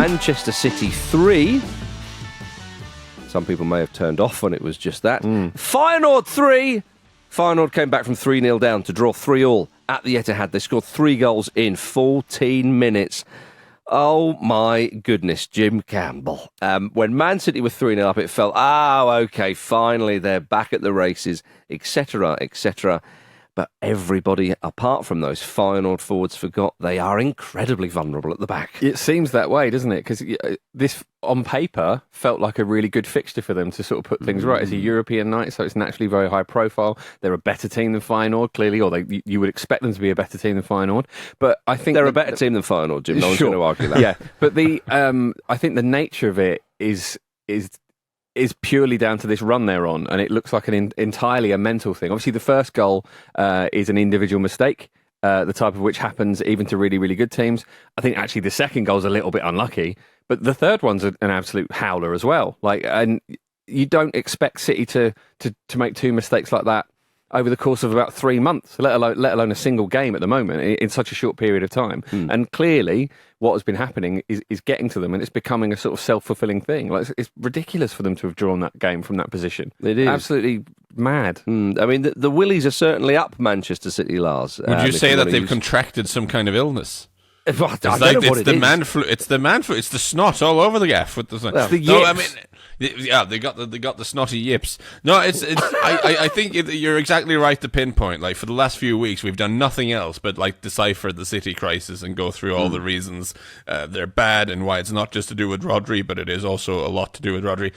Manchester City 3. Some people may have turned off when it was just that. Feyenoord 3. Feyenoord came back from 3-0 down to draw 3-3 at the Etihad. They scored 3 goals in 14 minutes. Oh, my goodness, Jim Campbell. When Man City were 3-0 up, it felt, OK, finally they're back at the races, etc., etc. But everybody, apart from those Feyenoord forwards, forgot they are incredibly vulnerable at the back. It seems that way, doesn't it? Because this, on paper, felt like a really good fixture for them to sort of put things right. It's a European night, so it's naturally very high profile. They're a better team than Feyenoord, clearly, or you would expect them to be a better team than Feyenoord. But I think they're a better team than Feyenoord, Jim. No one's going to argue that. Yeah, but I think the nature of it is purely down to this run they're on, and it looks like entirely a mental thing. Obviously, the first goal is an individual mistake, the type of which happens even to really, really good teams. I think actually the second goal is a little bit unlucky, but the third one's an absolute howler as well. And you don't expect City to make 2 mistakes like that over the course of about 3 months, let alone a single game at the moment in such a short period of time. And clearly, what has been happening is getting to them, and it's becoming a sort of self-fulfilling thing. It's ridiculous for them to have drawn that game from that position. It is absolutely mad. I mean, the willies are certainly up Manchester City, Lars. Would you say that they've contracted some kind of illness? I don't know what it is. Man flu. It's the man flu. It's the snot all over the gaff. It's the yips. I mean, yeah, they got the snotty yips. No, I think you're exactly right to pinpoint. Like, for the last few weeks, we've done nothing else but decipher the City crisis and go through all the reasons they're bad and why it's not just to do with Rodri, but it is also a lot to do with Rodri.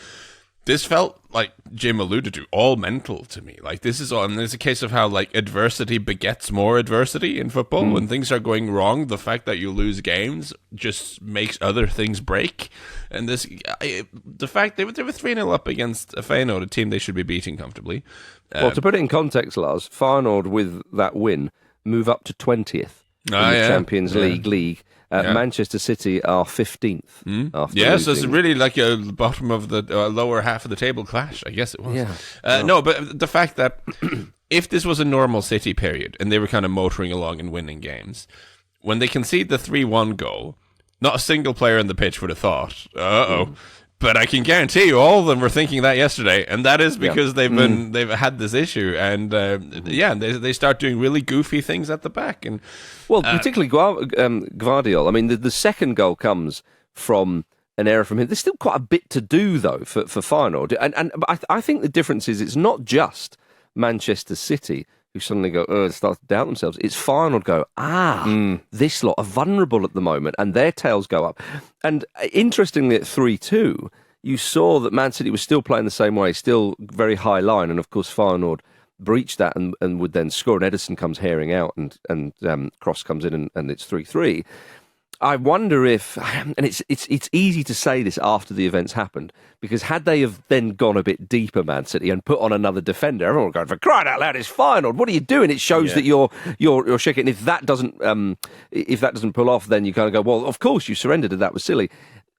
This felt, like Jim alluded to, all mental to me. This is all, and there's a case of how adversity begets more adversity in football. When things are going wrong, the fact that you lose games just makes other things break. And the fact they were 3-0 up against a Feyenoord, a team they should be beating comfortably. Well, to put it in context, Lars, Feyenoord with that win move up to 20th in the Champions League. Manchester City are 15th. So it's really like a bottom of the lower half of the table clash, I guess it was. No, but the fact that if this was a normal City period and they were kind of motoring along and winning games, when they concede the 3-1 goal, not a single player on the pitch would have thought, But I can guarantee you, all of them were thinking that yesterday, and that is because they've had this issue, and they start doing really goofy things at the back, and particularly Gvardiol. I mean, the second goal comes from an error from him. There's still quite a bit to do though for Feyenoord, but I think the difference is it's not just Manchester City who suddenly go, start to doubt themselves. It's Feyenoord go, this lot are vulnerable at the moment, and their tails go up. And interestingly, at 3-2, you saw that Man City was still playing the same way, still very high line, and of course Feyenoord breached that and would then score, and Ederson comes herring out, and Cross comes in, and it's 3-3. I wonder if, and it's easy to say this after the events happened, because had they have then gone a bit deeper, Man City, and put on another defender, everyone would go, for crying out loud, it's Feyenoord. What are you doing? It shows that you're shaking. If that doesn't pull off, then you kind of go, well, of course you surrendered, and that was silly.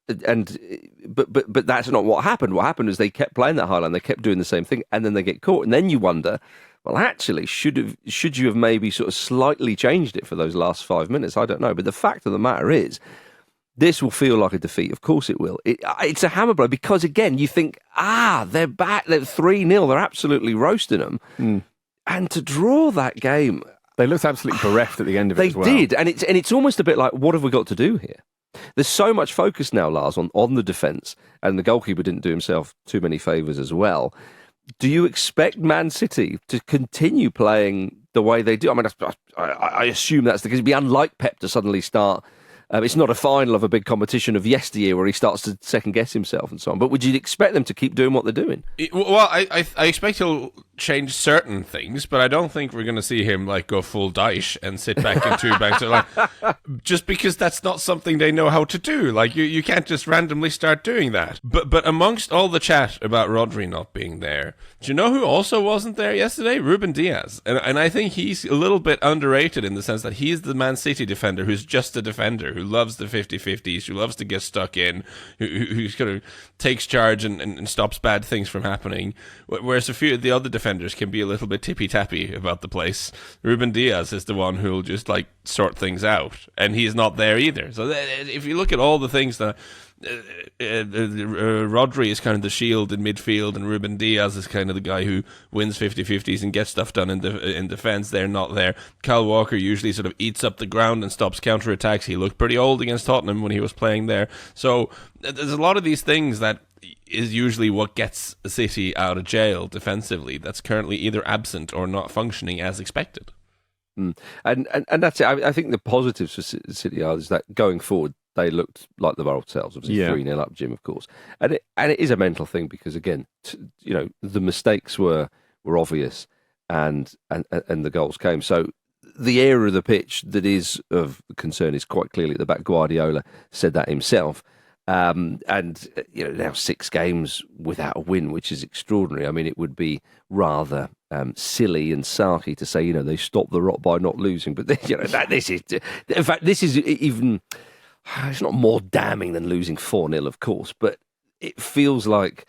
But that's not what happened. What happened is they kept playing that high line, they kept doing the same thing, and then they get caught, and then you wonder, well, actually, should you have maybe sort of slightly changed it for those last 5 minutes? I don't know. But the fact of the matter is, this will feel like a defeat. Of course it will. It's a hammer blow because, again, you think, they're back. They're 3-0. They're absolutely roasting them. And to draw that game... They looked absolutely bereft at the end of it as well. They did. And it's almost a bit like, what have we got to do here? There's so much focus now, Lars, on the defence. And the goalkeeper didn't do himself too many favours as well. Do you expect Man City to continue playing the way they do? I mean, I assume that's because it'd be unlike Pep to suddenly start. It's not a final of a big competition of yesteryear where he starts to second-guess himself and so on. But would you expect them to keep doing what they're doing? Well, I expect he'll change certain things, but I don't think we're going to see him go full Dyche and sit back in two banks. Just because that's not something they know how to do. You can't just randomly start doing that. But amongst all the chat about Rodri not being there, do you know who also wasn't there yesterday? Ruben Diaz. And I think he's a little bit underrated in the sense that he's the Man City defender who's just a defender, who loves the 50-50s, who loves to get stuck in, who kind of takes charge and stops bad things from happening. Whereas a few of the other defenders can be a little bit tippy-tappy about the place. Ruben Diaz is the one who'll just like sort things out, and he's not there either. So if you look at all the things that Rodri is kind of the shield in midfield, and Ruben Diaz is kind of the guy who wins 50-50s and gets stuff done in defence. They're not there. Kyle Walker usually sort of eats up the ground and stops counter-attacks. He looked pretty old against Tottenham when he was playing there. So there's a lot of these things that is usually what gets City out of jail defensively that's currently either absent or not functioning as expected. And that's it. I think the positives for City are is that going forward, they looked like their old selves. Obviously, 3-0 up, Jim, of course. And it is a mental thing because, again, the mistakes were obvious and the goals came. So the area of the pitch that is of concern is quite clearly at the back. Guardiola said that himself. And now 6 games without a win, which is extraordinary. I mean, it would be rather silly and sarky to say, they stopped the rot by not losing. But this is even. It's not more damning than losing 4-0, of course, but it feels like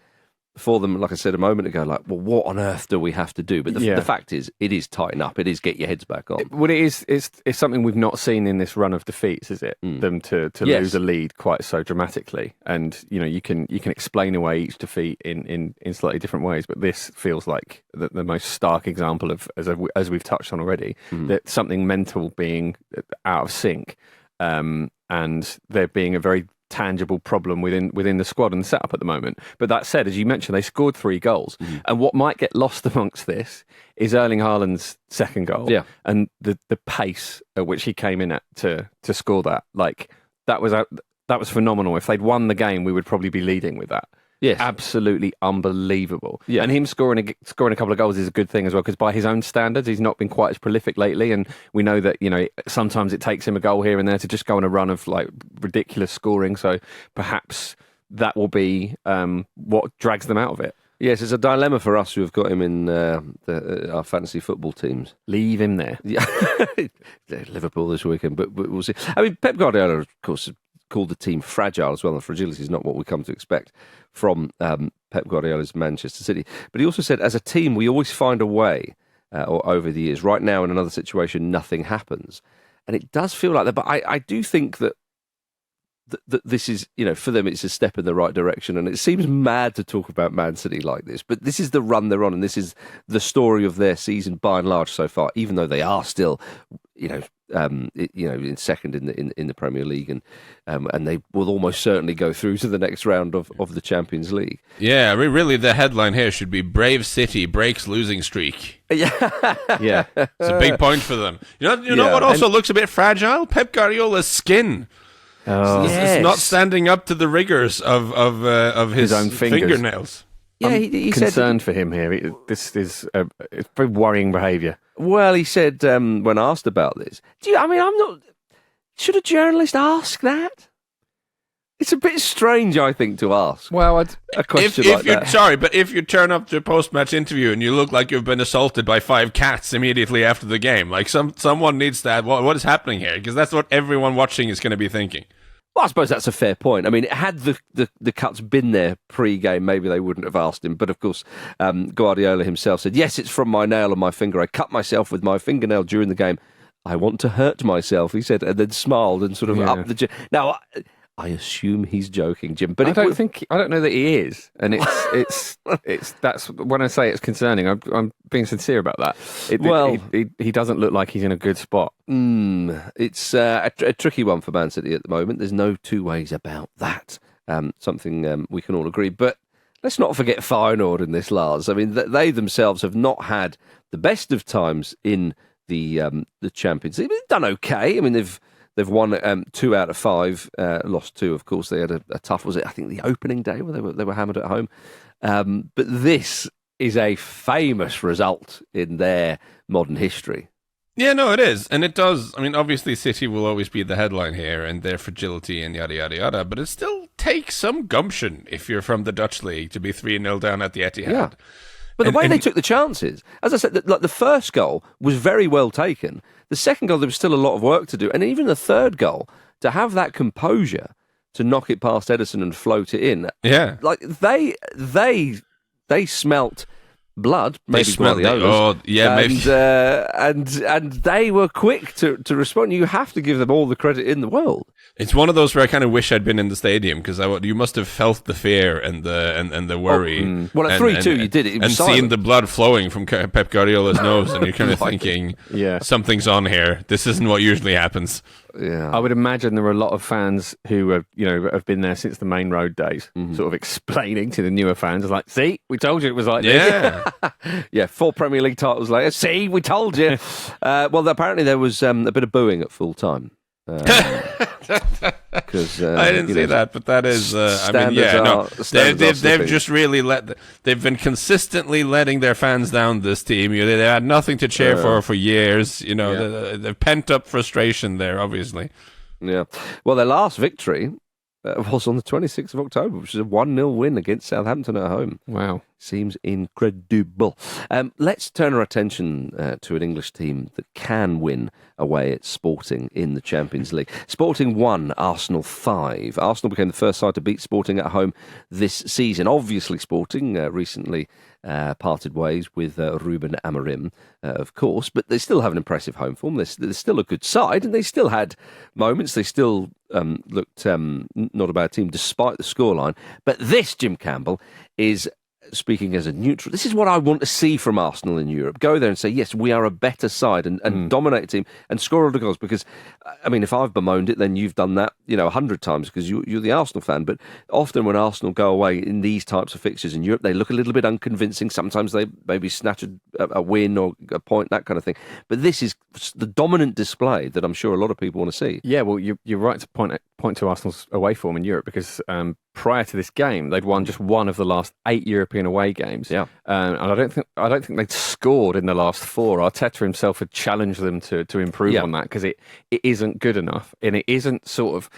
for them, like I said a moment ago, like, well, what on earth do we have to do? But the fact is, it is tighten up. It is get your heads back on. Well, it's something we've not seen in this run of defeats, is it? Them to lose a lead quite so dramatically, and you can explain away each defeat in slightly different ways. But this feels like the most stark example of, as we've touched on already, that something mental being out of sync. And there being a very tangible problem within the squad and the setup at the moment. But that said, as you mentioned, they scored 3 goals. And what might get lost amongst this is Erling Haaland's second goal and the pace at which he came in at to score that. Like, that was phenomenal. If they'd won the game, we would probably be leading with that. Yes. Absolutely unbelievable. Yeah. And him scoring a couple of goals is a good thing as well, because by his own standards, he's not been quite as prolific lately. And we know that, sometimes it takes him a goal here and there to just go on a run of like ridiculous scoring. So perhaps that will be what drags them out of it. Yes, it's a dilemma for us who have got him in our fantasy football teams. Leave him there. Yeah. Liverpool this weekend, but we'll see. I mean, Pep Guardiola, of course, called the team fragile as well, and fragility is not what we come to expect from Pep Guardiola's Manchester City. But he also said, as a team, we always find a way, or over the years. Right now, in another situation, nothing happens. And it does feel like that, but I do think that this is, for them, it's a step in the right direction. And it seems mad to talk about Man City like this, but this is the run they're on, and this is the story of their season by and large so far, even though they are still, in second in the Premier League, and they will almost certainly go through to the next round of the Champions League. Yeah, really, the headline here should be "Brave City breaks losing streak." Yeah, it's a big point for them. You know what also looks a bit fragile? Pep Guardiola's skin. Oh. It's not standing up to the rigors of his own fingernails. Yeah, I'm he concerned said, for him here. This is it's very worrying behaviour. Well, he said when asked about this, I'm not. Should a journalist ask that? It's a bit strange, I think, to ask. Well, a question if like that. Sorry, but if you turn up to a post-match interview and you look like you've been assaulted by 5 cats immediately after the game, like someone needs to add, what is happening here? Because that's what everyone watching is going to be thinking. Well, I suppose that's a fair point. I mean, had the cuts been there pre-game, maybe they wouldn't have asked him. But of course, Guardiola himself said, yes, it's from my nail on my finger. I cut myself with my fingernail during the game. I want to hurt myself, he said, and then smiled and sort of up the... Now, I assume he's joking, Jim. But I don't know that he is, and it's that's when I say it's concerning. I'm being sincere about that. He doesn't look like he's in a good spot. It's a tricky one for Man City at the moment. There's no two ways about that. Something we can all agree. But let's not forget Feyenoord in this, Lars. I mean, they themselves have not had the best of times in the Champions League. They've done okay. I mean, They've won 2 out of 5, lost 2, of course. They had a tough, was it, I think, the opening day where they were hammered at home. But this is a famous result in their modern history. Yeah, no, it is. And it does. I mean, obviously, City will always be the headline here and their fragility and yada, yada, yada. But it still takes some gumption if you're from the Dutch league to be 3-0 down at the Etihad. Yeah. But the way they took the chances, as I said, the first goal was very well taken. The second goal, there was still a lot of work to do. And even the third goal, to have that composure to knock it past Ederson and float it in. Yeah. Like they smelt blood, maybe They smelled Guardiola's, maybe. and they were quick to respond. You have to give them all the credit in the world. It's one of those where I kind of wish I'd been in the stadium because you must have felt the fear and the worry. Well, at 3-2, you did it. It was and silent. seeing the blood flowing from Pep Guardiola's nose, and you're kind of thinking, something's on here. This isn't what usually happens. Yeah, I would imagine there are a lot of fans who have been there since the main road days, sort of explaining to the newer fans, like, "See, we told you it was like this." Yeah, 4 Premier League titles later. See, we told you. Well, apparently there was a bit of booing at full time. Because I didn't see that, but that is. They've just really they've been consistently letting their fans down. This team, they had nothing to cheer for years. They've pent up frustration there, obviously. Yeah. Well, their last victory was on the 26th of October, which was a 1-0 win against Southampton at home. Wow. Seems incredible. Let's turn our attention to an English team that can win away at Sporting in the Champions League. Sporting 1, Arsenal 5. Arsenal became the first side to beat Sporting at home this season. Obviously, Sporting recently parted ways with Ruben Amorim, of course, but they still have an impressive home form. They're still a good side, and they still had moments. They still looked not a bad team despite the scoreline. But this, Jim Campbell, is, speaking as a neutral, this is what I want to see from Arsenal in Europe. Go there and say, yes, we are a better side and dominate a team and score all the goals. Because, I mean, if I've bemoaned it, then you've done that, 100 times because you're the Arsenal fan. But often when Arsenal go away in these types of fixtures in Europe, they look a little bit unconvincing. Sometimes they maybe snatch a win or a point, that kind of thing. But this is the dominant display that I'm sure a lot of people want to see. Yeah, well, you're right to point to Arsenal's away form in Europe because prior to this game, they'd won just one of the last 8 European away games. Yeah, and I don't think they'd scored in the last 4. Arteta himself had challenged them to improve on that because it isn't good enough, and it isn't sort of.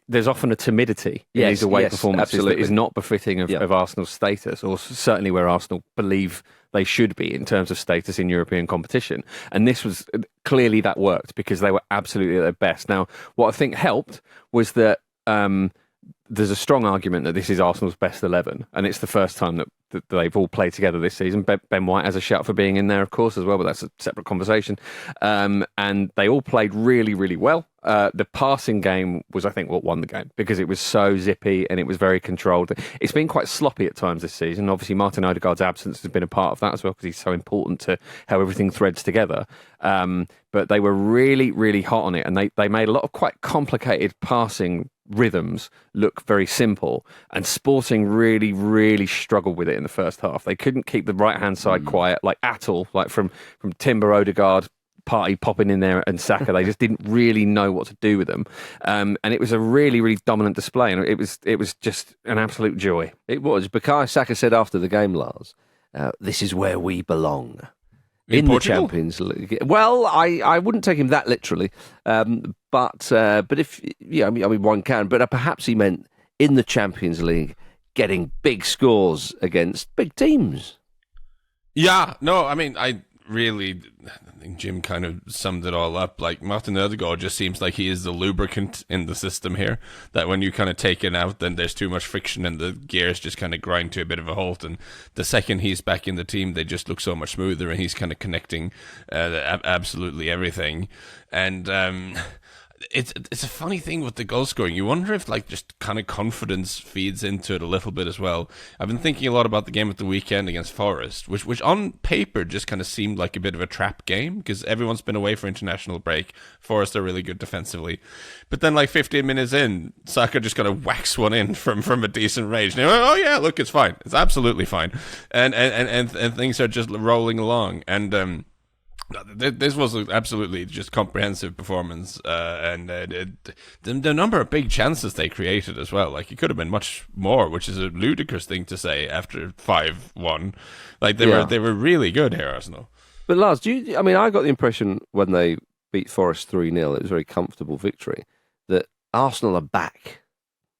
There's often a timidity in these away performances that is not befitting of Arsenal's status, or certainly where Arsenal believe they should be in terms of status in European competition. And this was clearly that worked because they were absolutely at their best. Now, what I think helped was that there's a strong argument that this is Arsenal's best 11, and it's the first time that they've all played together this season. Ben White has a shout for being in there, of course, as well, but that's a separate conversation. And they all played really, really well. The passing game was, I think, what won the game because it was so zippy and it was very controlled. It's been quite sloppy at times this season. Obviously, Martin Odegaard's absence has been a part of that as well because he's so important to how everything threads together. But they were really, really hot on it, and they made a lot of quite complicated passing rhythms look very simple, and Sporting really, really struggled with it in the first half. They couldn't keep the right-hand side quiet, like at all, like from Timber, Odegaard, Partey popping in there and Saka. They just didn't really know what to do with them. And it was a really, really dominant display, and it was just an absolute joy. It was. Bukayo Saka said after the game, Lars, this is where we belong. In the Champions League. Well, I wouldn't take him that literally, but if I mean one can. But perhaps he meant in the Champions League, getting big scores against big teams. Yeah, no, I mean, I think Jim kind of summed it all up. Like, Martin Odegaard just seems like he is the lubricant in the system here, that when you kind of take it out, then there's too much friction and the gears just kind of grind to a bit of a halt. And the second he's back in the team, they just look so much smoother, and he's kind of connecting absolutely everything. And it's a funny thing with the goal scoring. You wonder if just kind of confidence feeds into it a little bit as well. I've been thinking a lot about the game at the weekend against Forest, which on paper just kind of seemed like a bit of a trap game because everyone's been away for international break. Forest are really good defensively, but then 15 minutes in, Saka just kind of whacks one in from a decent range. And oh yeah, look, it's fine. It's absolutely fine, and things are just rolling along. And this was an absolutely just comprehensive performance, and the number of big chances they created as well. It could have been much more, which is a ludicrous thing to say after 5-1. They were really good here, Arsenal. But Lars, I got the impression when they beat Forest 3-0, it was a very comfortable victory, that Arsenal are back.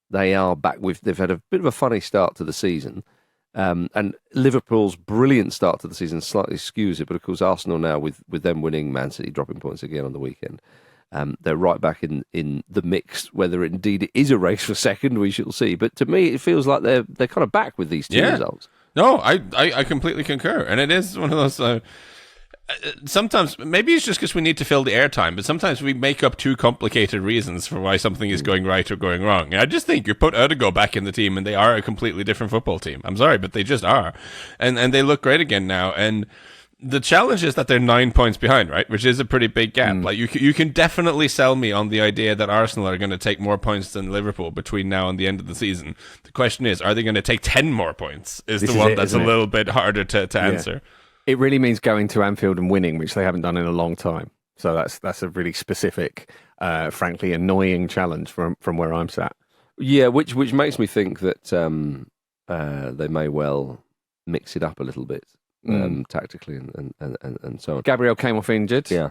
They are back. They've had a bit of a funny start to the season. And Liverpool's brilliant start to the season slightly skews it, but of course Arsenal now with them winning, Man City dropping points again on the weekend, they're right back in the mix. Whether indeed it is a race for second, we shall see. But to me, it feels like they're kind of back with these two results. No, I completely concur. And it is one of those... sometimes, maybe it's just because we need to fill the airtime, but sometimes we make up too complicated reasons for why something is going right or going wrong. And I just think you put Ødegaard back in the team and they are a completely different football team. I'm sorry, but they just are. And they look great again now. And the challenge is that they're 9 points behind, right? Which is a pretty big gap. Like you can definitely sell me on the idea that Arsenal are going to take more points than Liverpool between now and the end of the season. The question is, are they going to take 10 more points? Is the one that's a little bit harder to answer. It really means going to Anfield and winning, which they haven't done in a long time. So that's a really specific, frankly, annoying challenge from where I'm sat. Yeah, which makes me think that they may well mix it up a little bit tactically and so on. Gabriel came off injured. Yeah.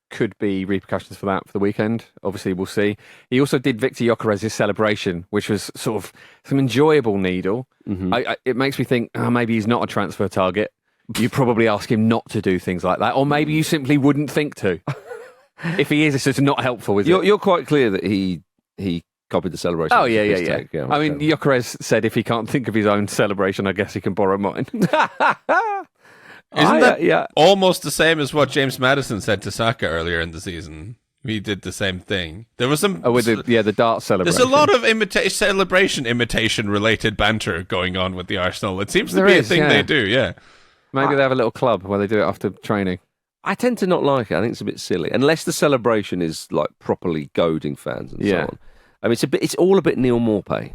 Could be repercussions for that for the weekend. Obviously, we'll see. He also did Victor Gyökeres's celebration, which was sort of some enjoyable needle. Mm-hmm. It makes me think maybe he's not a transfer target. You probably ask him not to do things like that, or maybe you simply wouldn't think to. If he is, it's just not helpful, is it? You're quite clear that he copied the celebration. Oh, yeah. I mean, Gyökeres said if he can't think of his own celebration, I guess he can borrow mine. Isn't that almost the same as what James Maddison said to Saka earlier in the season? He did the same thing. There was some... with the dart celebration. There's a lot of imitation-related banter going on with the Arsenal. It seems to be a thing they do, yeah. Maybe they have a little club where they do it after training. I tend to not like it. I think it's a bit silly, unless the celebration is like properly goading fans and so on. I mean, it's all a bit Neil Maupay.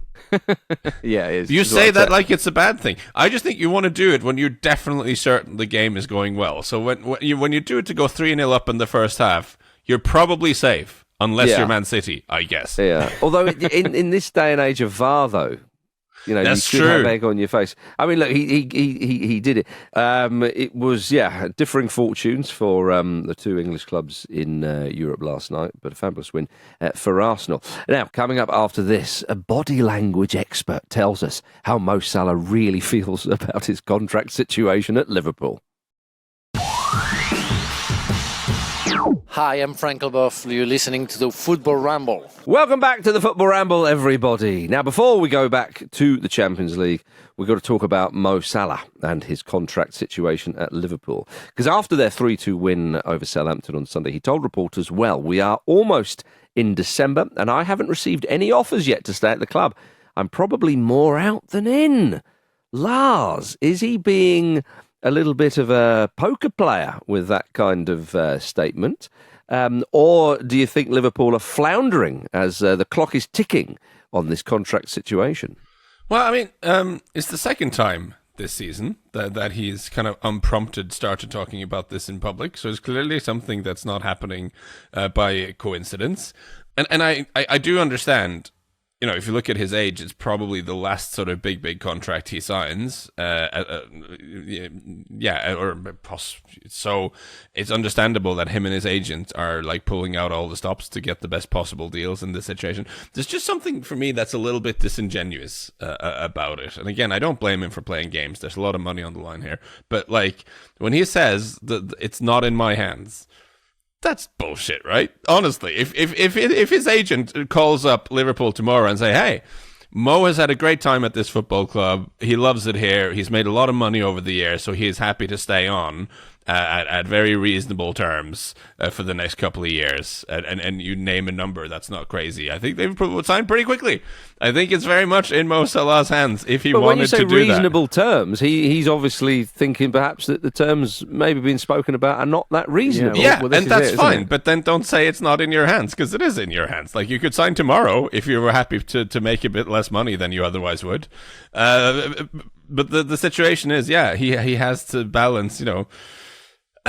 Yeah, it is. You say that like it's a bad thing. I just think you want to do it when you're definitely certain the game is going well. So when you do it to go 3-0 up in the first half, you're probably safe, unless you're Man City, I guess. Yeah. Although in this day and age of VAR, though, that's you should true. have egg on your face. I mean, look, he did it. It was, differing fortunes for the two English clubs in Europe last night, but a fabulous win for Arsenal. Now, coming up after this, a body language expert tells us how Mo Salah really feels about his contract situation at Liverpool. Hi, I'm Frank Leboeuf. You're listening to the Football Ramble. Welcome back to the Football Ramble, everybody. Now, before we go back to the Champions League, we've got to talk about Mo Salah and his contract situation at Liverpool. Because after their 3-2 win over Southampton on Sunday, he told reporters, well, we are almost in December, and I haven't received any offers yet to stay at the club. I'm probably more out than in. Lars, is he being a little bit of a poker player with that kind of statement? Or do you think Liverpool are floundering as the clock is ticking on this contract situation? Well, I mean, it's the second time this season that he's kind of unprompted started talking about this in public. So it's clearly something that's not happening by coincidence. And I do understand, if you look at his age, it's probably the last sort of big contract he signs. So it's understandable that him and his agent are like pulling out all the stops to get the best possible deals in this situation. There's just something for me that's a little bit disingenuous about it. And again, I don't blame him for playing games. There's a lot of money on the line here. But like when he says that it's not in my hands, that's bullshit, right? Honestly, if his agent calls up Liverpool tomorrow and say, hey, Mo has had a great time at this football club. He loves it here. He's made a lot of money over the years, so he is happy to stay on at very reasonable terms for the next couple of years. And you name a number that's not crazy. I think they would sign pretty quickly. I think it's very much in Mo Salah's hands if he wanted to do that. But when you say reasonable terms, he's obviously thinking perhaps that the terms maybe being spoken about are not that reasonable. Yeah, and that's fine. But then don't say it's not in your hands, because it is in your hands. Like, you could sign tomorrow if you were happy to make a bit less money than you otherwise would. But the situation is, he has to balance,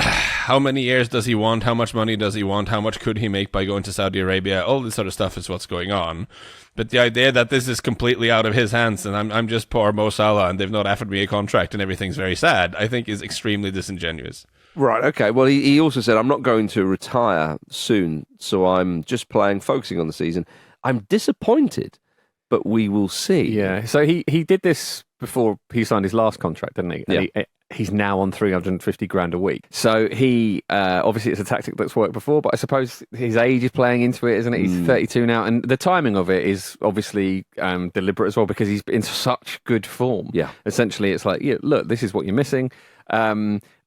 how many years does he want? How much money does he want? How much could he make by going to Saudi Arabia? All this sort of stuff is what's going on. But the idea that this is completely out of his hands and I'm just poor Mo Salah and they've not offered me a contract and everything's very sad, I think is extremely disingenuous. Right, okay. Well, he also said, I'm not going to retire soon, so I'm just focusing on the season. I'm disappointed, but we will see. Yeah, so he did this before he signed his last contract, didn't he? Yeah. And he's now on 350 grand a week. So he obviously it's a tactic that's worked before, but I suppose his age is playing into it, isn't it? He's 32 now, and the timing of it is obviously deliberate as well because he's in such good form. Yeah, essentially, it's like, look, this is what you're missing.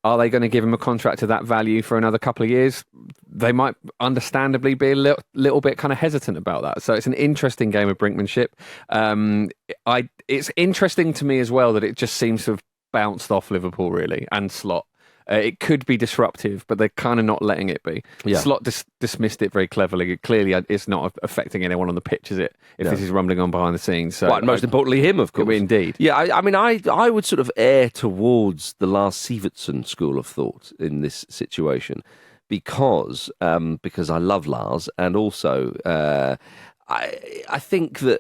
Are they going to give him a contract of that value for another couple of years? They might understandably be a little bit kind of hesitant about that. So it's an interesting game of brinkmanship. It's interesting to me as well that it just seems to have bounced off Liverpool, really, and Slot. It could be disruptive, but they're kind of not letting it be. Yeah. Slot dismissed it very cleverly. Clearly, it's not affecting anyone on the pitch, is it? If this is rumbling on behind the scenes. So, right, most importantly, him, of course. Indeed. Yeah, I mean, I would sort of err towards the Lars Sivertsen school of thought in this situation because I love Lars, and also I think that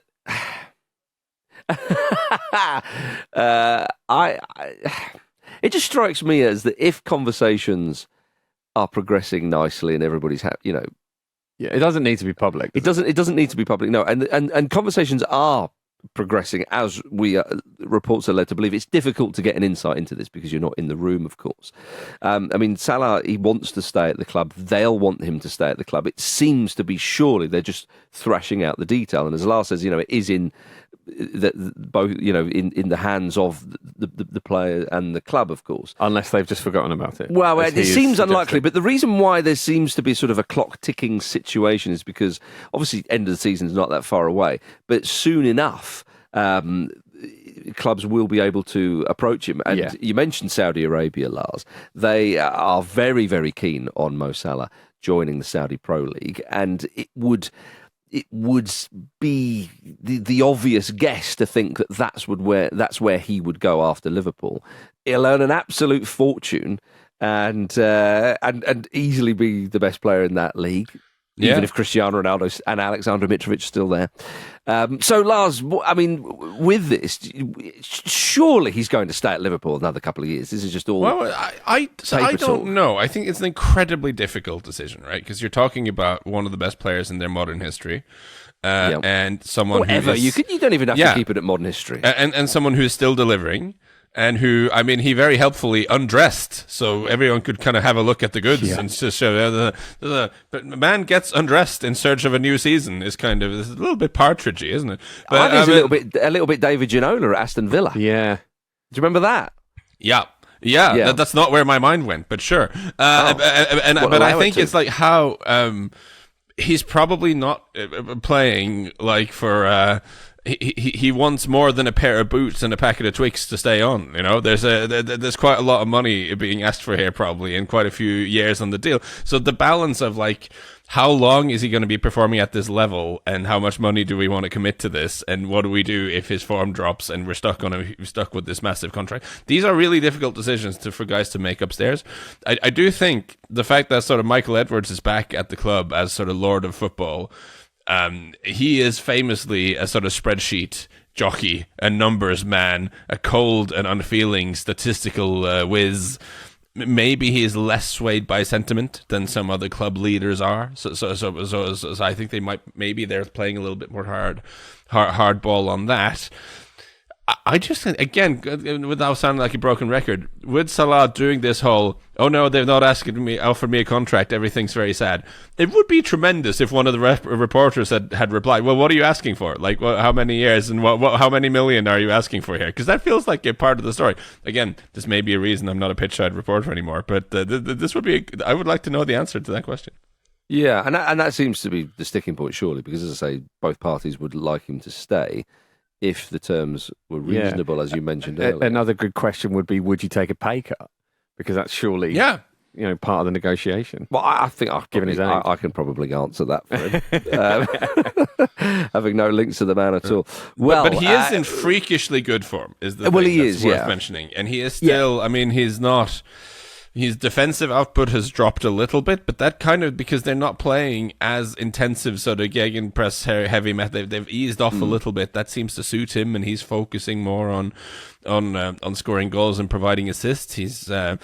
it just strikes me as that if conversations are progressing nicely and everybody's happy, yeah, it doesn't need to be public. It doesn't need to be public. No, and conversations are progressing as reports are led to believe. It's difficult to get an insight into this because you're not in the room, of course. I mean, Salah, he wants to stay at the club. They'll want him to stay at the club. It seems to be surely they're just thrashing out the detail. And as Lars says, it is in both, in the hands of the player and the club, of course. Unless they've just forgotten about it. Well, it seems unlikely, but the reason why there seems to be sort of a clock-ticking situation is because, obviously, end of the season is not that far away, but soon enough, clubs will be able to approach him. And you mentioned Saudi Arabia, Lars. They are very, very keen on Mo Salah joining the Saudi Pro League, and it would be the obvious guess to think that that's where he would go after Liverpool. He'll earn an absolute fortune and easily be the best player in that league, even if Cristiano Ronaldo and Alexander Mitrovic are still there. So, Lars, I mean, with this, surely he's going to stay at Liverpool another couple of years. This is just all. Well, I don't know. I think it's an incredibly difficult decision, right? Because you're talking about one of the best players in their modern history, and someone whoever you don't even have to keep it at modern history, and someone who is still delivering. And who, I mean, he very helpfully undressed, so everyone could kind of have a look at the goods and just show. But the man gets undressed in search of a new season is kind of a little bit partridgey, isn't it? But I think it's a little bit David Ginola at Aston Villa. Yeah, do you remember that? Yeah. That's not where my mind went, but sure. But I think it's like how he's probably not playing like for. He wants more than a pair of boots and a packet of Twix to stay on. There's quite a lot of money being asked for here, probably, and quite a few years on the deal. So the balance of like, how long is he going to be performing at this level, and how much money do we want to commit to this, and what do we do if his form drops and we're stuck with this massive contract? These are really difficult decisions for guys to make upstairs. I do think the fact that sort of Michael Edwards is back at the club as sort of Lord of Football. He is famously a sort of spreadsheet jockey, a numbers man, a cold and unfeeling statistical whiz. Maybe he is less swayed by sentiment than some other club leaders are. So I think maybe they're playing a little bit more hard ball on that. I just think, again, without sounding like a broken record, with Salah doing this whole, oh no, they've not offered me a contract, everything's very sad. It would be tremendous if one of the reporters had replied, well, what are you asking for? Like, how many years and how many million are you asking for here? Because that feels like a part of the story. Again, this may be a reason I'm not a pitch-side reporter anymore, but this would be, I would like to know the answer to that question. Yeah, and that seems to be the sticking point, surely, because as I say, both parties would like him to stay. If the terms were reasonable, as you mentioned earlier. Another good question would be, would you take a pay cut? Because that's surely part of the negotiation. Well, I think I can probably answer that for him. Having no links to the man at all. Well, but he is in freakishly good form, is the thing that's worth mentioning. And he is still, I mean, he's not... His defensive output has dropped a little bit, but that kind of because they're not playing as intensive sort of gegenpress heavy method. They've eased off a little bit. That seems to suit him, and he's focusing more on scoring goals and providing assists. We're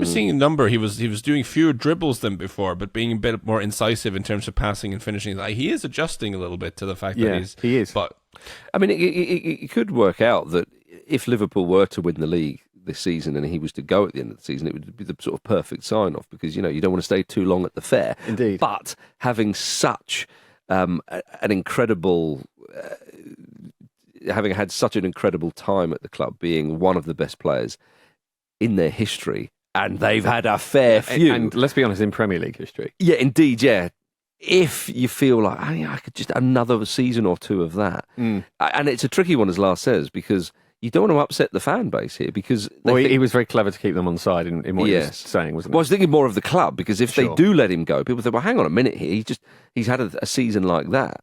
seeing a number. He was doing fewer dribbles than before, but being a bit more incisive in terms of passing and finishing. He is adjusting a little bit to the fact that he is. But I mean, it could work out that if Liverpool were to win the league this season and he was to go at the end of the season, it would be the sort of perfect sign-off because, you don't want to stay too long at the fair. Indeed. But having such an incredible... having had such an incredible time at the club, being one of the best players in their history, and they've had a fair few. And let's be honest, in Premier League history. Yeah, indeed, yeah. If you feel like, I could just another season or two of that. And it's a tricky one, as Lars says, because you don't want to upset the fan base here. Because he was very clever to keep them on side in what he was saying, wasn't he? Well, I was thinking more of the club, because if they do let him go, people think, well, hang on a minute here, he's had a season like that.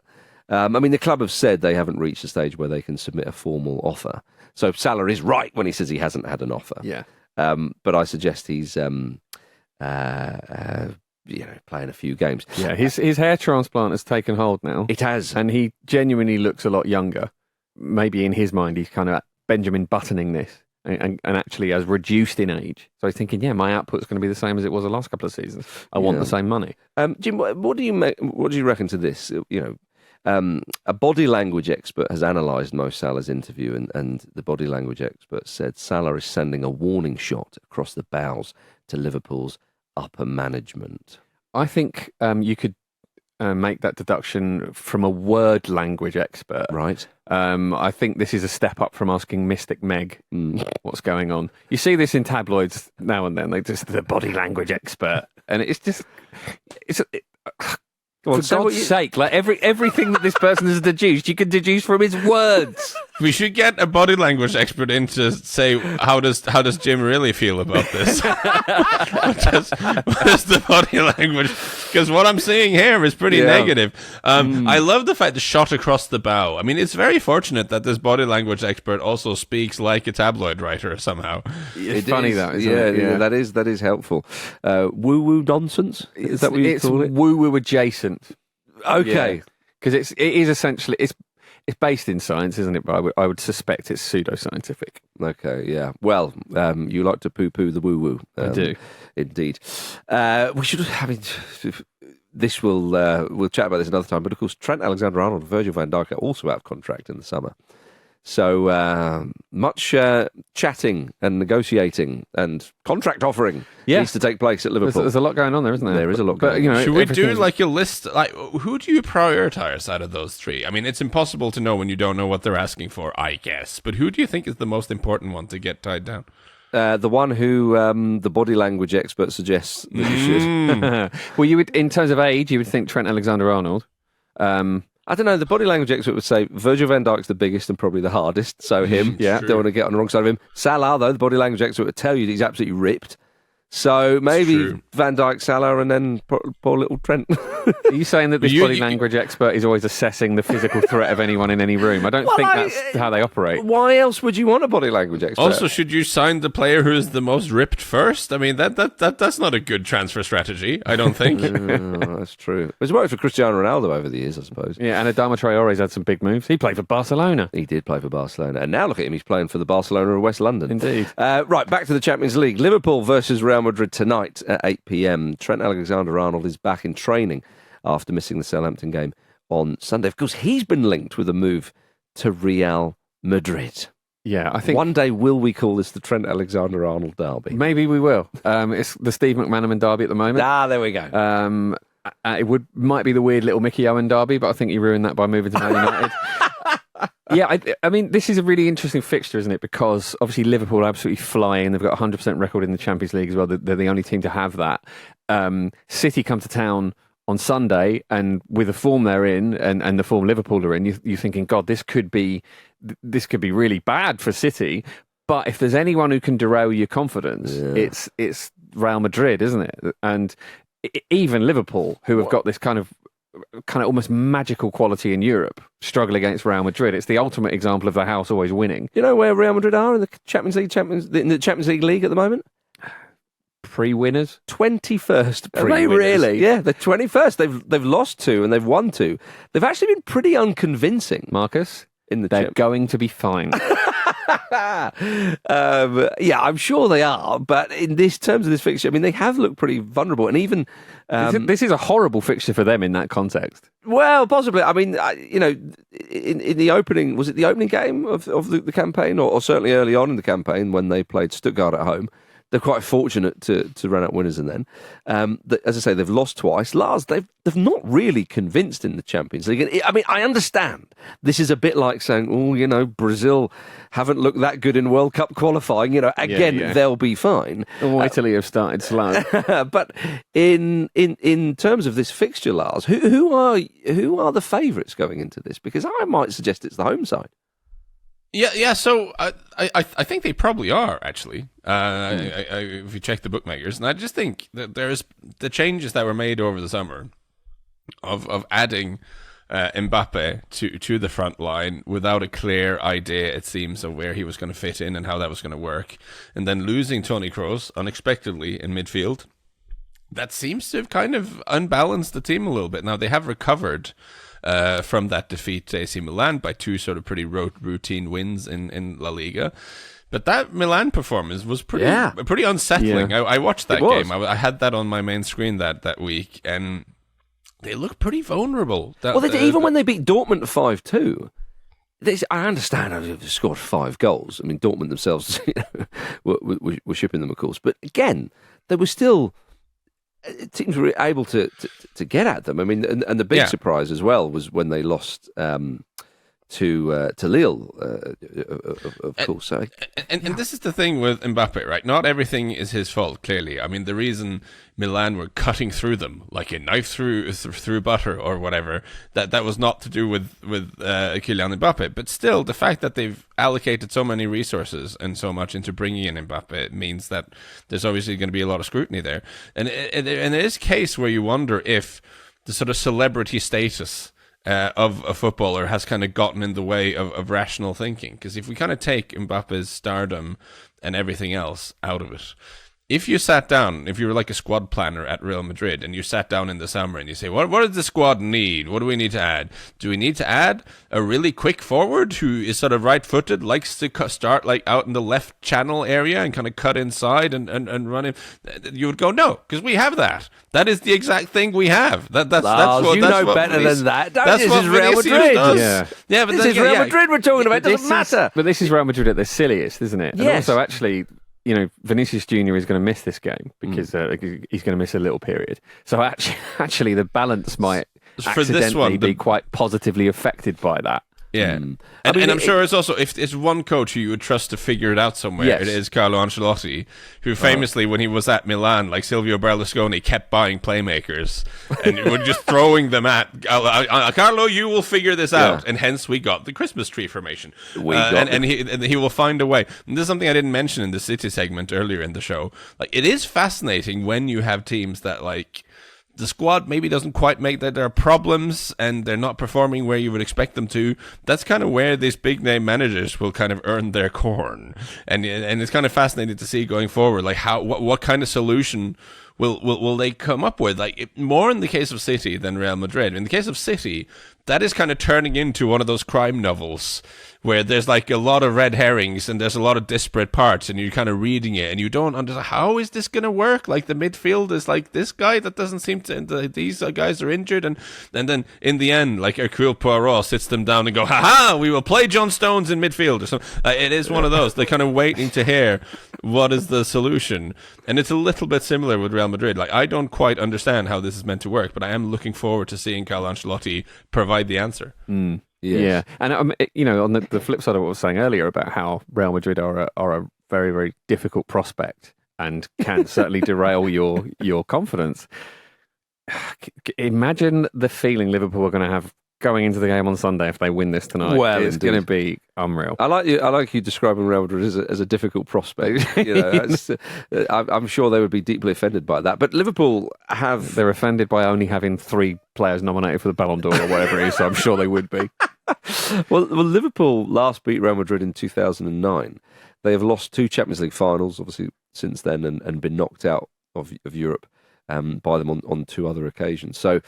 The club have said they haven't reached a stage where they can submit a formal offer. So Salah is right when he says he hasn't had an offer. Yeah. But I suggest he's playing a few games. Yeah, his hair transplant has taken hold now. It has. And he genuinely looks a lot younger. Maybe in his mind, he's kind of Benjamin Buttoning this and actually has reduced in age. So he's thinking, my output's going to be the same as it was the last couple of seasons. I want the same money. Jim, what do you reckon to this? A body language expert has analysed Mo Salah's interview, and the body language expert said Salah is sending a warning shot across the bows to Liverpool's upper management. I think you could make that deduction from a word language expert. Right. I think this is a step up from asking Mystic Meg what's going on. You see this in tabloids now and then. They just the body language expert, and it's just for God's sake, like everything that this person has deduced, you can deduce from his words. We should get a body language expert in to say how does Jim really feel about this? what is the body language? Because what I'm seeing here is pretty negative. I love the fact the shot across the bow. I mean, it's very fortunate that this body language expert also speaks like a tabloid writer somehow. It's funny that, isn't it? Yeah, that is helpful. Woo-woo nonsense? Is that what you call it? It's woo-woo adjacent. Okay. Because it is essentially... It's based in science, isn't it? But I would suspect it's pseudoscientific. Okay, yeah. Well, you like to poo-poo the woo-woo. I do. Indeed. We should this we'll chat about this another time, but of course Trent Alexander-Arnold and Virgil van Dijk are also out of contract in the summer. So much chatting and negotiating and contract offering needs to take place at Liverpool. There's a lot going on there, isn't there? There is a lot going on. Should we do like a list? Like, who do you prioritize out of those three? I mean, it's impossible to know when you don't know what they're asking for, I guess. But who do you think is the most important one to get tied down? The one who the body language expert suggests that you should. Well, you would, in terms of age, you would think Trent Alexander-Arnold. I don't know. The body language expert would say Virgil van Dijk's the biggest and probably the hardest. So him, don't want to get on the wrong side of him. Salah, though, the body language expert would tell you that he's absolutely ripped. So maybe Van Dijk, Salah, and then poor little Trent. Are you saying that this body language expert is always assessing the physical threat of anyone in any room? I don't think that's how they operate. Why else would you want a body language expert? Also, should you sign the player who is the most ripped first? I mean, that's not a good transfer strategy, I don't think. That's true. It's worked for Cristiano Ronaldo over the years, I suppose. Yeah, and Adama Traore's had some big moves. He played for Barcelona. He did play for Barcelona. And now look at him, he's playing for the Barcelona of West London. Indeed. Right, back to the Champions League. Liverpool versus Real Madrid tonight at 8 p.m. Trent Alexander-Arnold is back in training after missing the Southampton game on Sunday. Of course, he's been linked with a move to Real Madrid. Yeah, I think... One day, will we call this the Trent Alexander-Arnold derby? Maybe we will. It's the Steve McManaman derby at the moment. There we go. It might be the weird little Mickey Owen derby, but I think he ruined that by moving to Man United. Yeah, I mean, this is a really interesting fixture, isn't it? Because obviously Liverpool are absolutely flying. They've got a 100% record in the Champions League as well. They're the only team to have that. City come to town on Sunday, and with the form they're in and the form Liverpool are in, you're thinking, God, this could be really bad for City. But if there's anyone who can derail your confidence, it's Real Madrid, isn't it? And even Liverpool, who have got this kind of almost magical quality in Europe, struggle against Real Madrid. It's the ultimate example of the house always winning. You know where Real Madrid are in the Champions League league at the moment? Pre-winners? 21st pre-winners. Are they really? Yeah, they're 21st. They've lost 2 and they've won 2. They've actually been pretty unconvincing. Marcus, in the they're going to be fine. Yeah, I'm sure they are. But in this terms of this fixture, I mean, they have looked pretty vulnerable, and even this is a horrible fixture for them in that context. well, possibly. I mean, in the opening, was it the opening game of the campaign, or certainly early on in the campaign when they played Stuttgart at home? They're quite fortunate to run out winners, and then, as I say, they've lost twice. Lars, they've not really convinced in the Champions League. I mean, I understand this is a bit like saying, oh, Brazil haven't looked that good in World Cup qualifying. Again, they'll be fine. Italy have started slow. But in terms of this fixture, Lars, who are the favourites going into this? Because I might suggest it's the home side. Yeah. So I think they probably are actually. If you check the bookmakers, and I just think that there's the changes that were made over the summer of adding Mbappe to the front line without a clear idea, it seems, of where he was going to fit in and how that was going to work, and then losing Toni Kroos unexpectedly in midfield. That seems to have kind of unbalanced the team a little bit. Now they have recovered from that defeat to AC Milan by two sort of pretty routine wins in La Liga. But that Milan performance was pretty unsettling. Yeah. I watched that game. I had that on my main screen that week, and they look pretty vulnerable. Even when they beat Dortmund 5-2, I understand they've scored 5 goals. I mean, Dortmund themselves were shipping them, of course. But again, they were still... teams were able to get at them. I mean, and the big surprise as well was when they lost to Lille, of course. And this is the thing with Mbappe, right? Not everything is his fault, clearly. I mean, the reason Milan were cutting through them like a knife through butter or whatever, that was not to do with Kylian Mbappe. But still, the fact that they've allocated so many resources and so much into bringing in Mbappe means that there's obviously going to be a lot of scrutiny there. And there is a case where you wonder if the sort of celebrity status of a footballer has kind of gotten in the way of rational thinking. Because if we kind of take Mbappe's stardom and everything else out of it, if you sat down, if you were like a squad planner at Real Madrid and you sat down in the summer and you say, what does the squad need? What do we need to add? Do we need to add a really quick forward who is sort of right-footed, likes to start like out in the left channel area and kind of cut inside and run in? You would go, no, because we have that. That is the exact thing we have. That's what better than that. That's what Real Madrid does. Yeah, but this is Real Madrid we're talking about. It doesn't matter. But this is Real Madrid at their silliest, isn't it? And also, actually, Vinicius Junior is going to miss this game because he's going to miss a little period. So actually, the balance might accidentally be quite positively affected by that. Yeah, and I'm sure it's also, if it's one coach who you would trust to figure it out somewhere, it is Carlo Ancelotti, who famously, when he was at Milan, like Silvio Berlusconi, kept buying playmakers and would just throwing them at Carlo. You will figure this out, and hence we got the Christmas tree formation. And he will find a way. And this is something I didn't mention in the City segment earlier in the show. Like, it is fascinating when you have teams that like. The squad maybe doesn't quite make that. There are problems and they're not performing where you would expect them to. That's kind of where these big name managers will kind of earn their corn. And it's kind of fascinating to see going forward, like what kind of solution will they come up with? Like, more in the case of City than Real Madrid. In the case of City, that is kind of turning into one of those crime novels where there's like a lot of red herrings and there's a lot of disparate parts, and you're kind of reading it and you don't understand, how is this going to work? Like, the midfield is like this guy that doesn't seem to, these guys are injured, and then in the end, like, Hercule Poirot sits them down and go, ha, we will play John Stones in midfield or something. It is one of those. They're kind of waiting to hear what is the solution. And it's a little bit similar with Real Madrid. Like, I don't quite understand how this is meant to work, but I am looking forward to seeing Carlo Ancelotti provide the answer. Yes. Yeah, and on the flip side of what I was saying earlier about how Real Madrid are a very, very difficult prospect and can certainly derail your confidence. Imagine the feeling Liverpool are going to have going into the game on Sunday if they win this tonight. Well, it's going to be unreal. I like you describing Real Madrid as a difficult prospect. I'm sure they would be deeply offended by that. But Liverpool they're offended by only having 3 players nominated for the Ballon d'Or or whatever it is. So I'm sure they would be. Well, Liverpool last beat Real Madrid in 2009. They have lost 2 Champions League finals, obviously, since then, and been knocked out of Europe by them on 2 other occasions. So,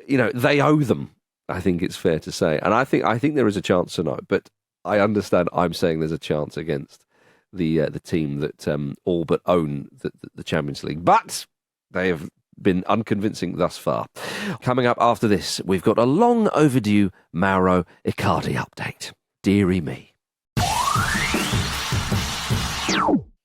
they owe them. I think it's fair to say, and I think there is a chance tonight. But I understand I'm saying there's a chance against the team that all but own the Champions League, but they have been unconvincing thus far. Coming up after this, we've got a long overdue Mauro Icardi update. Deary me.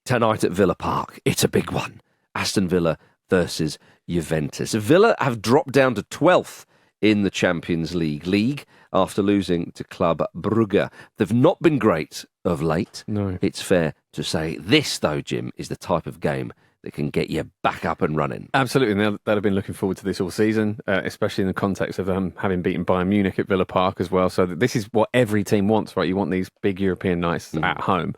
Tonight at Villa Park, it's a big one. Aston Villa versus Juventus. Villa have dropped down to 12th in the Champions League after losing to Club Brugge. They've not been great of late. No. It's fair to say. This, though, Jim, is the type of game that can get you back up and running. Absolutely, and they'll have been looking forward to this all season, especially in the context of having beaten Bayern Munich at Villa Park as well. So this is what every team wants, right? You want these big European nights at home.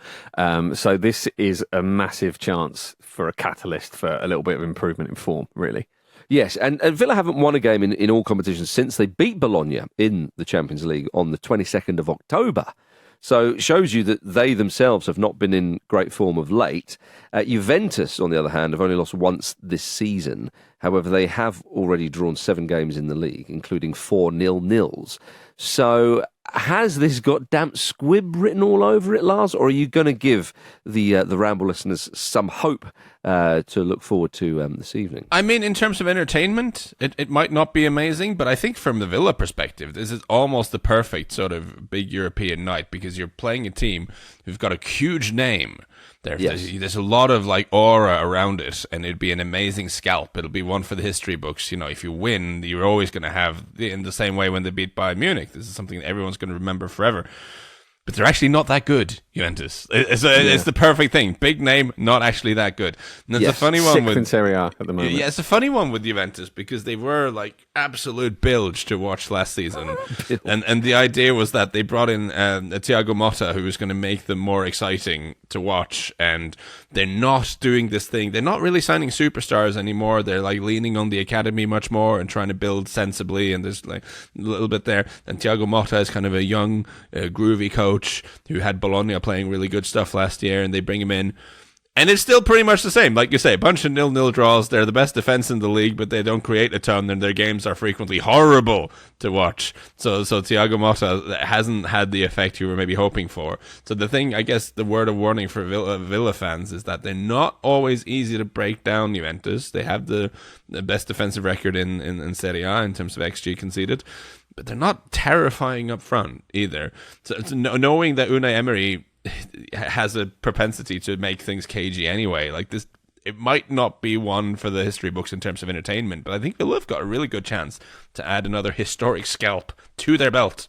So this is a massive chance for a catalyst for a little bit of improvement in form, really. Yes, and Villa haven't won a game in all competitions since they beat Bologna in the Champions League on the 22nd of October. So it shows you that they themselves have not been in great form of late. Juventus, on the other hand, have only lost once this season. However, they have already drawn 7 games in the league, including 4 0-0s. So has this got damp squib written all over it, Lars? Or are you going to give the Ramble listeners some hope to look forward to this evening? I mean, in terms of entertainment, it might not be amazing, but I think from the Villa perspective, this is almost the perfect sort of big European night because you're playing a team who've got a huge name. There's a lot of like aura around it, and it'd be an amazing scalp. It'll be one for the history books. You know, if you win, you're always going to have, in the same way when they beat Bayern Munich, this is something that everyone's going to remember forever. But they're actually not that good, Juventus. It's the perfect thing. Big name, not actually that good. And it's a funny one with Serie A at the moment. Yeah, it's a funny one with Juventus because they were like absolute bilge to watch last season, and the idea was that they brought in Thiago Motta, who was going to make them more exciting to watch. And they're not doing this thing. They're not really signing superstars anymore. They're like leaning on the academy much more and trying to build sensibly. And there's like a little bit there. And Thiago Motta is kind of a young, groovy coach who had Bologna playing really good stuff last year, and they bring him in. And it's still pretty much the same. Like you say, a bunch of 0-0 draws. They're the best defense in the league, but they don't create a ton, and their games are frequently horrible to watch. So Thiago Motta hasn't had the effect you were maybe hoping for. So the thing, I guess, the word of warning for Villa fans is that they're not always easy to break down Juventus. They have the best defensive record in Serie A in terms of XG conceded. But they're not terrifying up front either. So knowing that Unai Emery has a propensity to make things cagey anyway, like this, it might not be one for the history books in terms of entertainment, but I think Villa have got a really good chance to add another historic scalp to their belt.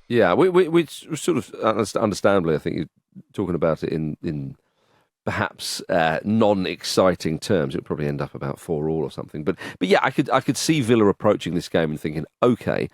Yeah, we sort of understandably, I think you're talking about it in perhaps non-exciting terms. It would probably end up about 4-4 or something. But yeah, I could see Villa approaching this game and thinking, okay,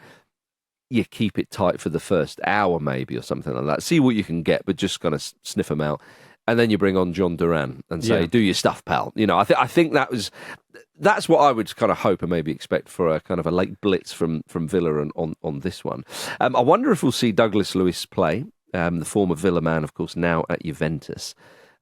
you keep it tight for the first hour maybe or something like that. See what you can get, but just kind of sniff them out. And then you bring on John Duran and say, do your stuff, pal. You know, I think that's what I would kind of hope and maybe expect for a kind of a late blitz from Villa on this one. I wonder if we'll see Douglas Luiz play, the former Villa man, of course, now at Juventus.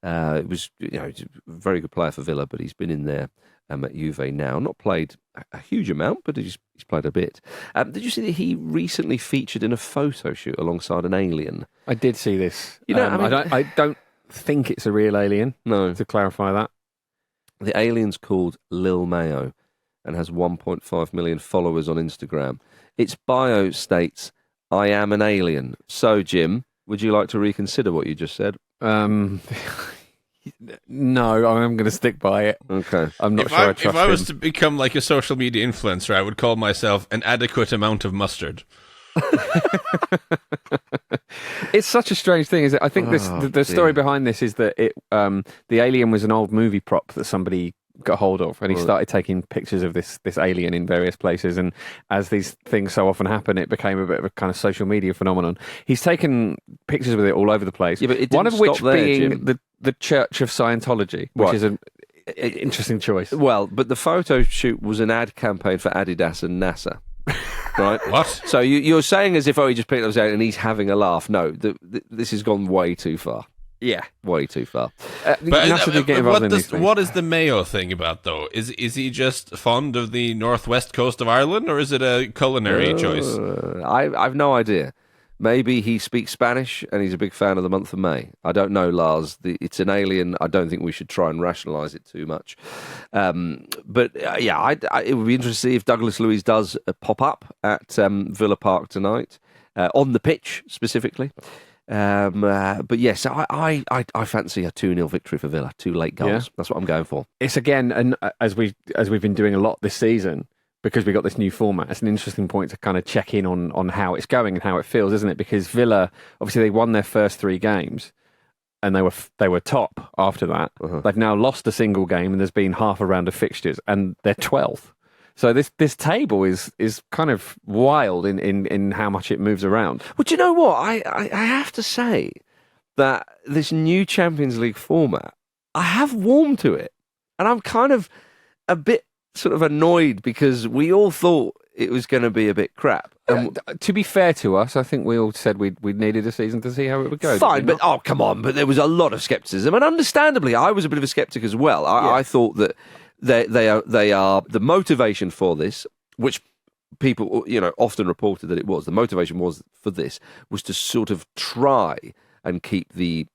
It was, he's a very good player for Villa, but he's been in there at Juve now. Not played a huge amount, but he's played a bit. Did you see that he recently featured in a photo shoot alongside an alien? I did see this. You know, I don't think it's a real alien. No. To clarify that. The alien's called Lil Mayo and has 1.5 million followers on Instagram. Its bio states, "I am an alien." So, Jim, would you like to reconsider what you just said? No, I'm going to stick by it. Okay. I'm not sure I trust him. If I was to become like a social media influencer, I would call myself an adequate amount of mustard. It's such a strange thing, is it? I think the story behind this is that the alien was an old movie prop that somebody got hold of, and he started taking pictures of this alien in various places, and as these things so often happen, it became a bit of a kind of social media phenomenon. He's taken pictures with it all over the place. Yeah, but it one of which there, being Jim. the Church of Scientology, which is an interesting choice. Well, but the photo shoot was an ad campaign for Adidas and NASA. Right? What? So you're saying as if, he just picked up and he's having a laugh. No, this has gone way too far. Yeah, way too far. What is the Mayo thing about, though? Is he just fond of the northwest coast of Ireland, or is it a culinary choice? I've no idea. Maybe he speaks Spanish and he's a big fan of the month of May. I don't know, Lars. It's an alien. I don't think we should try and rationalise it too much. But it would be interesting to see if Douglas Luiz does pop up at Villa Park tonight, on the pitch specifically. But yes, I fancy a 2-0 victory for Villa. 2 late goals. Yeah. That's what I'm going for. It's again, and as we've been doing a lot this season, because we got this new format, it's an interesting point to kind of check in on how it's going and how it feels, isn't it? Because Villa, obviously, they won their first 3 games, and they were top after that. Uh-huh. They've now lost a single game, and there's been half a round of fixtures, and they're 12th. So this table is kind of wild in how much it moves around. Well, do you know what? I have to say that this new Champions League format, I have warmed to it, and I'm kind of a bit sort of annoyed because we all thought it was going to be a bit crap. To be fair to us, I think we all said we needed a season to see how it would go. Fine, but come on, but there was a lot of scepticism, and understandably, I was a bit of a skeptic as well. I thought that they are the motivation for this, which people often reported that it was. The motivation was for this was to sort of try and keep the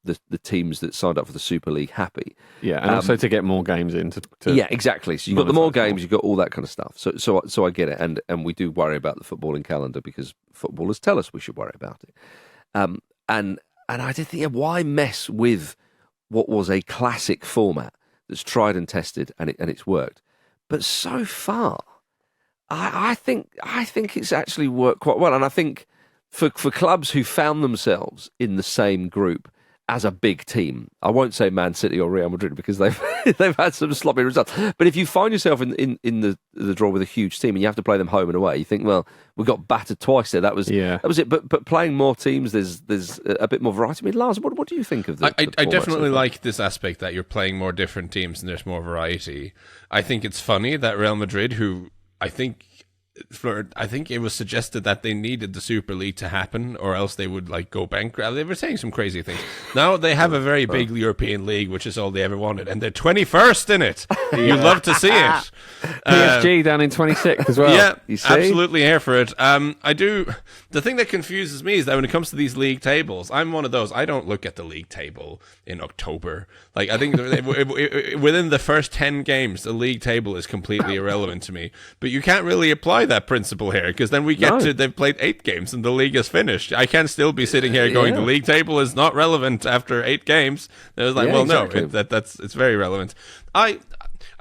teams that signed up for the Super League happy. Yeah, and also to get more games in. Yeah, exactly. So you've got the more games, you've got all that kind of stuff. So I get it, and we do worry about the footballing calendar because footballers tell us we should worry about it. And I did think, why mess with what was a classic format that's tried and tested, and it's worked. But so far, I think it's actually worked quite well, and I think. For clubs who found themselves in the same group as a big team, I won't say Man City or Real Madrid because they've had some sloppy results. But if you find yourself in the draw with a huge team and you have to play them home and away, you think, well, we got battered twice there. That was it. But playing more teams, there's a bit more variety. I mean, Lars, what do you think of this? I definitely like this aspect that you're playing more different teams and there's more variety. I think it's funny that Real Madrid, who I think it was suggested that they needed the Super League to happen or else they would go bankrupt. They were saying some crazy things. Now they have a very big European league, which is all they ever wanted, and they're 21st in it. You love to see it. PSG down in 26th as well. Yeah, absolutely here for it. I do. The thing that confuses me is that when it comes to these league tables, I'm one of those. I don't look at the league table in October. I think within the first 10 games, the league table is completely irrelevant to me. But you can't really apply that principle here because then we get to they've played 8 games and the league is finished. I can't still be sitting here going the league table is not relevant after 8 games. It was exactly. No, it's very relevant. I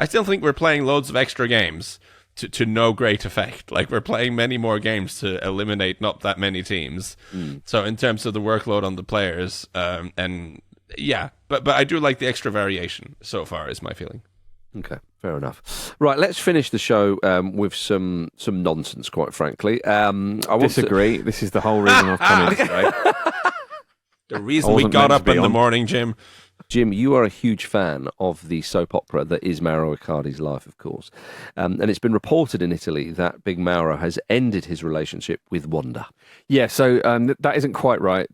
still think we're playing loads of extra games to no great effect. We're playing many more games to eliminate not that many teams. So in terms of the workload on the players, but I do like the extra variation so far is my feeling. Okay, fair enough. Right, let's finish the show with some nonsense, quite frankly. I disagree. This is the whole reason I've come in today. The reason we got up in the morning, Jim. Jim, you are a huge fan of the soap opera that is Mauro Icardi's life, of course. And it's been reported in Italy that Big Mauro has ended his relationship with Wanda. Yeah, so that isn't quite right.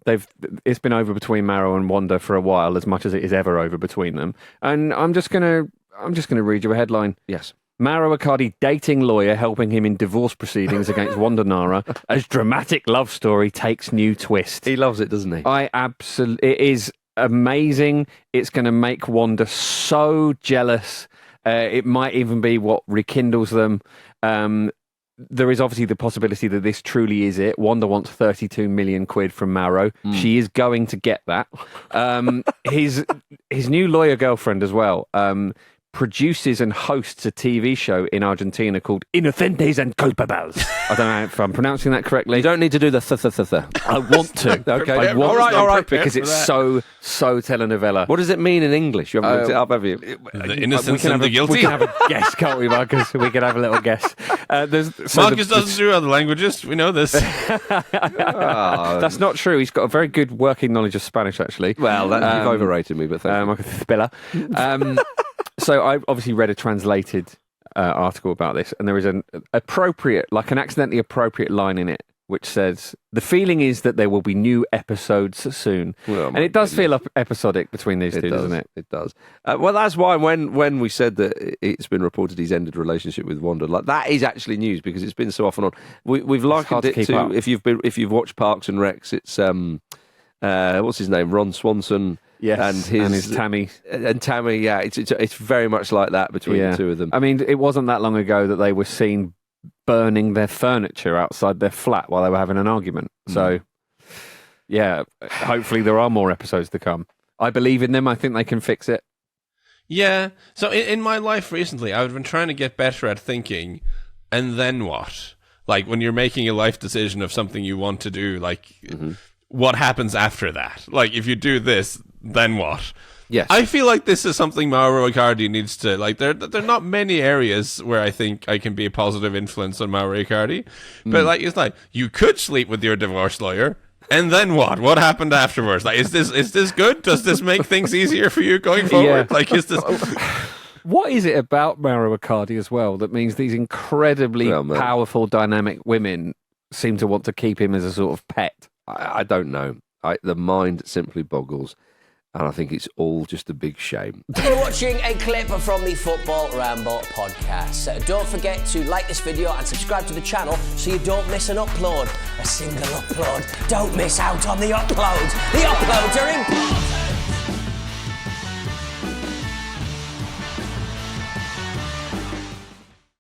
It's been over between Mauro and Wanda for a while, as much as it is ever over between them. And I'm just going to read you a headline. Yes. Mauro Icardi dating lawyer helping him in divorce proceedings against Wanda Nara as dramatic love story takes new twist. He loves it, doesn't he? It is amazing. It's going to make Wanda so jealous. It might even be what rekindles them. There is obviously the possibility that this truly is it. Wanda wants 32 million quid from Mauro. She is going to get that. His new lawyer girlfriend as well produces and hosts a TV show in Argentina called Inocentes and Culpables. I don't know if I'm pronouncing that correctly. You don't need to do the th. I want to. Okay. I want all right, because it's so telenovela. What does it mean in English? You haven't looked it up, have you? The innocence and the guilty? We can have a guess, can't we, Marcus? We can have a little guess. Marcus doesn't do other languages. We know this. That's not true. He's got a very good working knowledge of Spanish, actually. Well, you've overrated me, but thank you. Spiller. So I obviously read a translated article about this, and there is an appropriate, an accidentally appropriate line in it which says, the feeling is that there will be new episodes soon. Oh, and it does feel episodic between these two, doesn't it? It does. Well, that's why when we said that it's been reported he's ended relationship with Wanda, like that is actually news because it's been so off and on. We've likened it to if you've watched Parks and Recs, it's what's his name, Ron Swanson. Yes, and his Tammy. And Tammy, yeah, it's very much like that between the two of them. I mean, it wasn't that long ago that they were seen burning their furniture outside their flat while they were having an argument. So, yeah, hopefully there are more episodes to come. I believe in them. I think they can fix it. Yeah. So in my life recently, I've been trying to get better at thinking, and then what? Like when you're making a life decision of something you want to do, like what happens after that? Like if you do this, then what? Yes. I feel like this is something Mauro Icardi needs to, like, there are not many areas where I think I can be a positive influence on Mauro Icardi. But, like, it's like, you could sleep with your divorce lawyer, and then what? What happened afterwards? Like, is this good? Does this make things easier for you going forward? Like, is this... What is it about Mauro Icardi as well that means these incredibly powerful, dynamic women seem to want to keep him as a sort of pet? I don't know. The mind simply boggles. And I think it's all just a big shame. You're watching a clip from the Football Ramble podcast. Don't forget to like this video and subscribe to the channel so you don't miss an upload. A single upload. Don't miss out on the uploads. The uploads are important.